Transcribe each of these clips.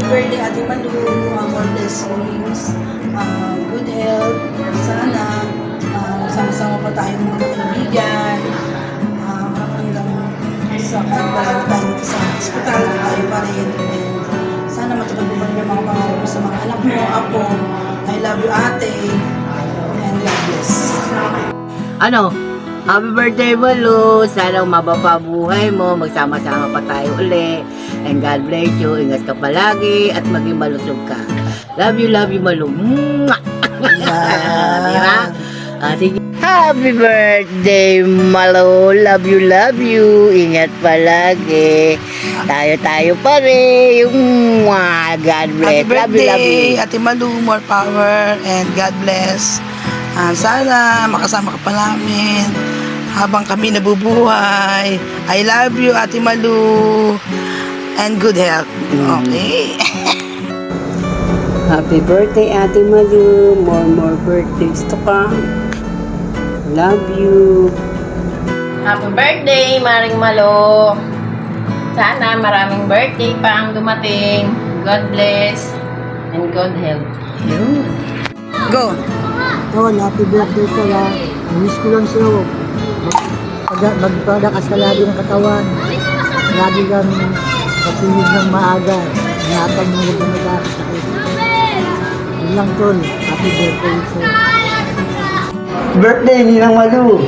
birthday, Ate Malu. More blessings. Good health. Sana sama-sama pa tayong mga kaibigan. Hanggang sa kahit tayo sa hospital, tayo pa rin. And sana matupad mo yung mga pangarap mo sa mga anak mo, apo. I love you, ate. And God bless. Ano? Happy birthday, Malu! Sana umaba pa buhay mo, magsama-sama pa tayo uli. And God bless you, ingat ka palagi at maging malusog ka. Love you, Malu! Mwah! Diba? Sige. Happy birthday, Malu! Love you! Ingat palagi. Tayo pa rin. Mwah! God bless. Happy birthday, Ate Malu. More power and God bless. Sana makasama ka pa namin habang kami nabubuhay. I love you, Ate Malu. And good health. Okay. Happy birthday, Ate Malu. More birthdays to come. Love you. Happy birthday, Maring Malo. Sana maraming birthday pa ang dumating. God bless and God help. Go. Kawan, happy birthday ka lang. Miss ko lang sa'yo. Magpadakas ka lagi ng katawan. Lagi kang katulog ng maaga. Ingatan mo huwag na magkakasakit. Yun lang, tol. Happy birthday sa'yo. Birthday, Ninang Malu.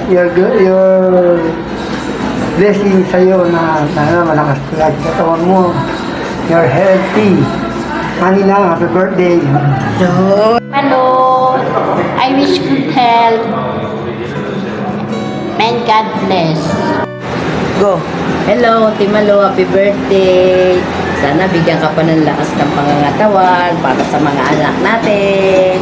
Your blessing sa'yo na sana malakas lagi katawan mo. You're healthy. Kanina, happy birthday. Hello, I wish good health and God bless. Go. Hello, Timalo, happy birthday. Sana bigyan ka pa ng lakas ng pangangatawan para sa mga anak natin.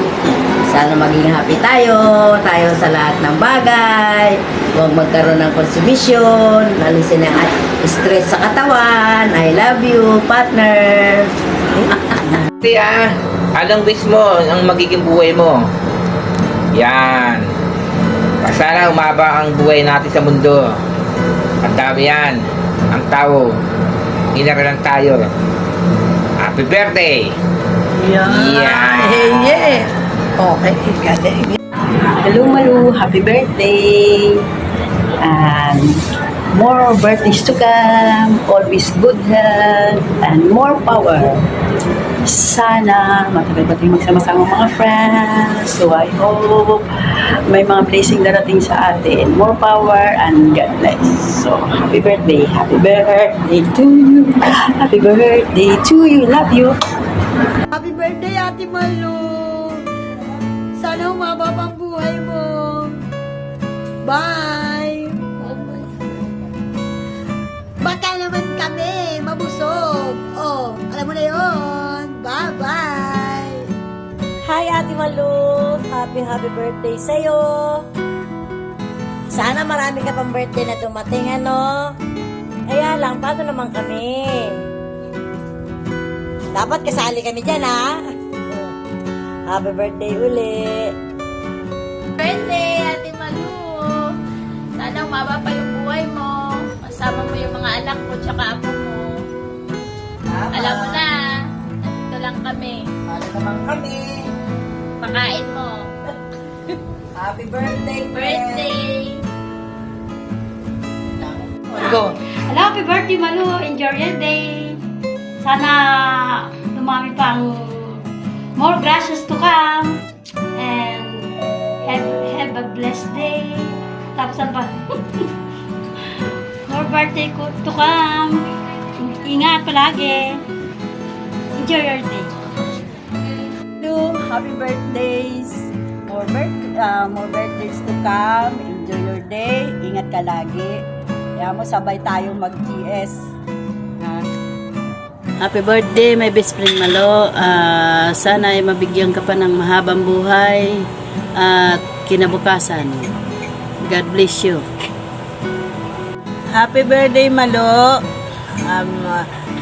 Sana maging happy tayo sa lahat ng bagay. Huwag magkaroon ng consumption, alisin ang stress sa katawan. I love you, partner. Anong wish mo ang magiging buhay mo? Yan. Sana umaba ang buhay natin sa mundo. Ang dami yan. Ang tao. Inara lang tayo. Happy birthday! Yeah. Okay, galing. Hello, Malu. Happy birthday. And more birthdays to come. Always good health and more power. Sana matagal pa tayong magsama-sama mga friends. So I hope may mga blessing darating sa atin. More power and God bless. So happy birthday. Happy birthday to you. Happy birthday to you. Love you. Happy birthday, Ate Malu. Sana humaba pang buhay mo. Bye. Baka naman kami, mabusog. Oh, alam mo na yun. Bye-bye. Hi, Ate Malu! Happy birthday sa'yo! Sana marami ka pang birthday na dumating, ano? Kaya lang, paano naman kami? Dapat kasali kami dyan, ha? Happy birthday uli! Birthday, Ate Malu. Sana umaba pa yung buhay mo. Kasama mo yung mga anak mo tsaka apo mo. Alam mo na, nandito lang kami. Ano naman kami. Pakain mo. Happy birthday, Birthday! Go. Hello, happy birthday, Malu. Enjoy your day. Sana dumami pang more gracias to come. And have a blessed day. Tapos ano pa? More birthday to come. Ingat palagi. Enjoy your day. Happy birthdays. More birthdays to come. Enjoy your day. Ingat ka lagi. Kaya mo sabay tayong mag-GS. Happy birthday, my best friend Malo. Sana ay mabigyan ka pa ng mahabang buhay at kinabukasan. God bless you. Happy birthday, Malo.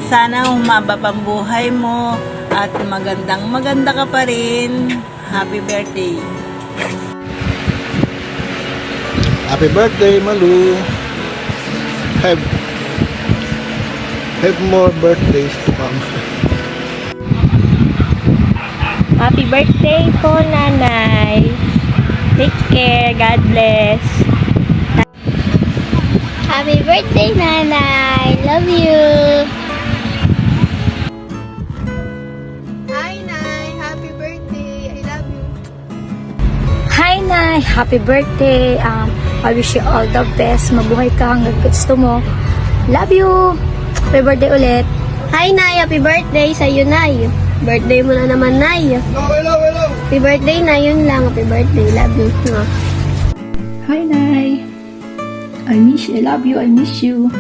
Sana humaba pang buhay mo at maganda ka pa rin. Happy birthday. Happy birthday, Malu. have more birthdays to come. Happy birthday po, Nanay. Take care. God bless. Happy birthday, Nanay. Love you. Hi, Nay. Happy birthday. I love you. Hi, Nay! Happy birthday! I wish you all the best. Mabuhay ka hanggang gusto mo. Love you! Happy birthday ulit! Hi, Nay. Happy birthday sa'yo, Nay. Birthday mo na naman, Nay. Happy birthday, Nay. Yun lang. Happy birthday. Love you. Hi, Nay! I miss you. I love you. I miss you.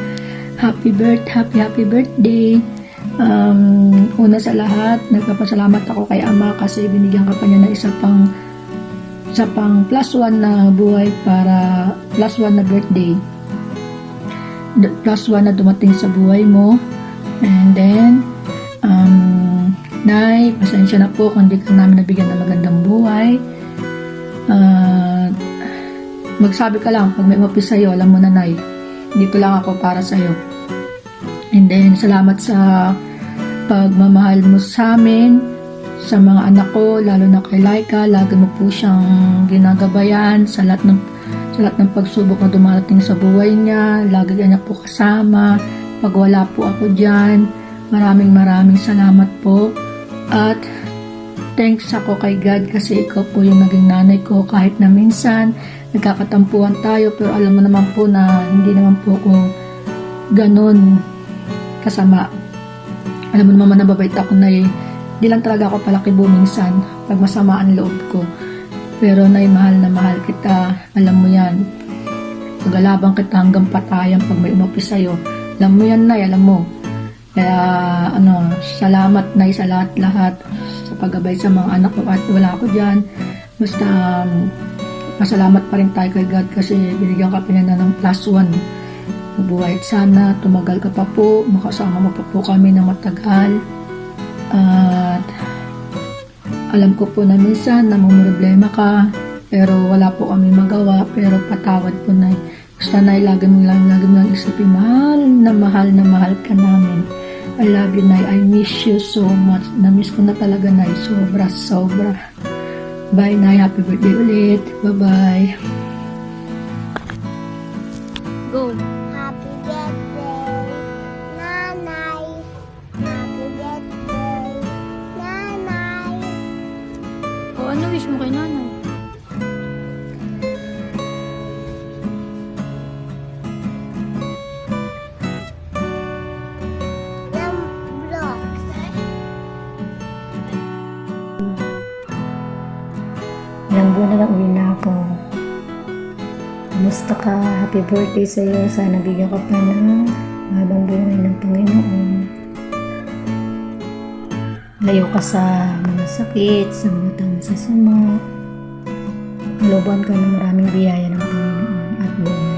Happy birthday! Una sa lahat, nagpapasalamat ako kay Ama kasi binigyan ka pa niya ng isa pang +1 na buhay para +1 na birthday. +1 na dumating sa buhay mo. And then, Nay, pasensya na po kung di ka namin nabigyan ng magandang buhay. Magsabi ka lang, pag may umapis sa'yo, alam mo na, Nay, dito lang ako para sa'yo. And then, salamat sa pagmamahal mo sa amin, sa mga anak ko, lalo na kay Laika. Lagi mo po siyang ginagabayan sa lahat ng pagsubok na dumarating sa buhay niya. Lagi niya po kasama. Pag wala po ako dyan, maraming salamat po. At thanks ako kay God kasi ikaw po yung naging nanay ko kahit na minsan nagkakatampuhan tayo, pero alam mo naman po na hindi naman po ako ganun kasama. Alam mo naman na babait ako, Nay. Di lang talaga ako palakibo minsan pag masama ang loob ko. Pero Nay, mahal na mahal kita. Alam mo yan. Pagalabang kita hanggang patayan pag may umapis sa'yo. Alam mo yan, Nay. Alam mo. Kaya, salamat, Nay, sa lahat-lahat. Sa paggabay sa mga anak ko at wala ako dyan. Basta, masalamat pa rin tayo kay God kasi binigyan ka pa niya ng +1 na buhay. At sana, tumagal ka pa po. Makasama mo pa po kami ng matagal. At alam ko po na minsan na problema ka, pero wala po kami magawa, pero patawad po, Nay. Basta, Nay, lagi mo lang isipin, mahal na mahal ka namin. I love you, Nay. I miss you so much. Na-miss ko na talaga, Nay. Sobra. Bye, Nay. Happy birthday ulit. Bye-bye. Go. Happy birthday, Nanay. Happy birthday, Nanay. Ano wish mo kay Nanay? Ilang buwan na lang uwi na ako. Kamusta ka? Happy birthday sa'yo. Sana bigyan ka pa ng mahabang buhay ng Panginoon. Layo ka sa mga sakit, sa mga tamang sasama. Kaloban ka ng maraming biyaya ng Panginoon at buhay.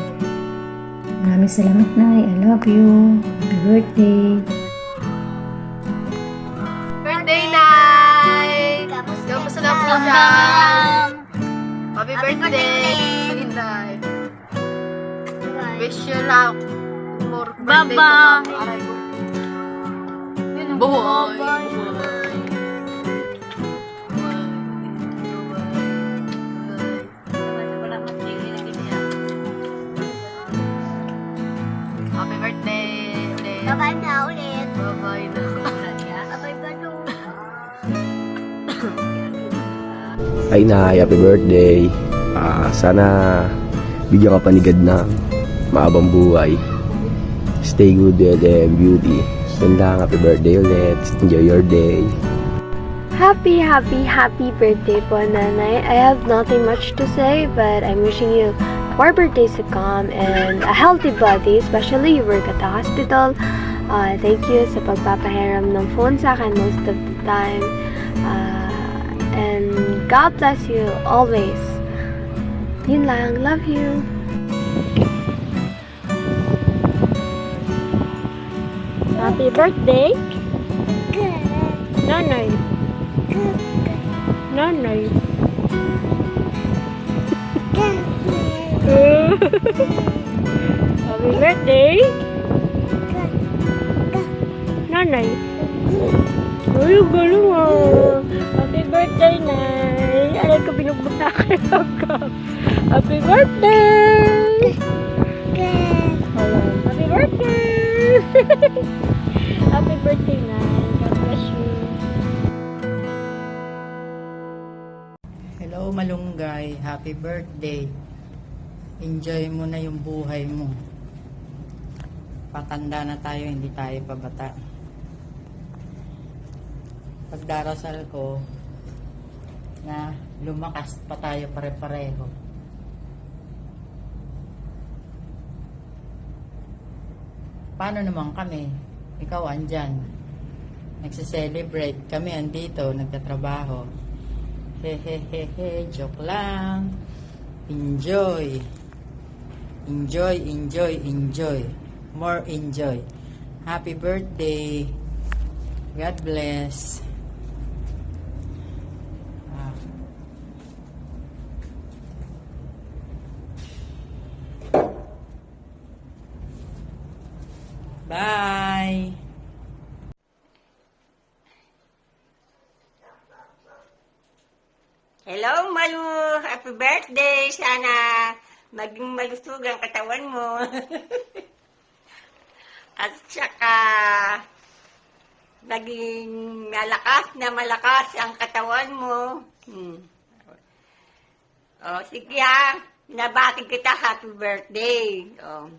Maraming salamat, Nay. I love you. Happy birthday. Birthday, Nay! Kamusta na po dyan? Happy birthday! Nay! Wish you luck. More birthday Bye-bye. to come. Buhay! Happy birthday! Bye-bye na ulit. Bye-bye na. Bye-bye pa doon. Ay na, happy birthday. Sana bigyan ka pa ni God ng maabang buhay. Stay good and beauty. Yun lang, happy birthday ulit. Enjoy your day. Happy birthday po, Nanay. I have nothing much to say, but I'm wishing you more birthdays to come and a healthy body, especially you work at the hospital. Thank you sa pagpapahiram ng phone sa akin most of the time. And God bless you always. Yun lang. Love you. Happy birthday. Nanay. Nanay. Happy birthday. nanay. Ay, galing ah. Happy birthday, Nay. Alam ko, binubutakan ako. Happy birthday! Happy birthday! Happy birthday, Nay. God bless you. Hello malunggay, happy birthday. Enjoy mo na yung buhay mo. Patanda na tayo, hindi tayo pabata. Pagdarasal ko na lumakas pa tayo pare-pareho. Paano naman kami? Ikaw andyan. Nagse-celebrate. Kami andito, nagtatrabaho. Hehehehe, joke lang. Enjoy. Enjoy, enjoy, enjoy. More enjoy. Happy birthday. God bless. Bye. Hello, Malu! Happy birthday! Sana maging malusog ang katawan mo. At saka maging malakas ang katawan mo. O, sige ha. Nabati kita. Happy birthday. O.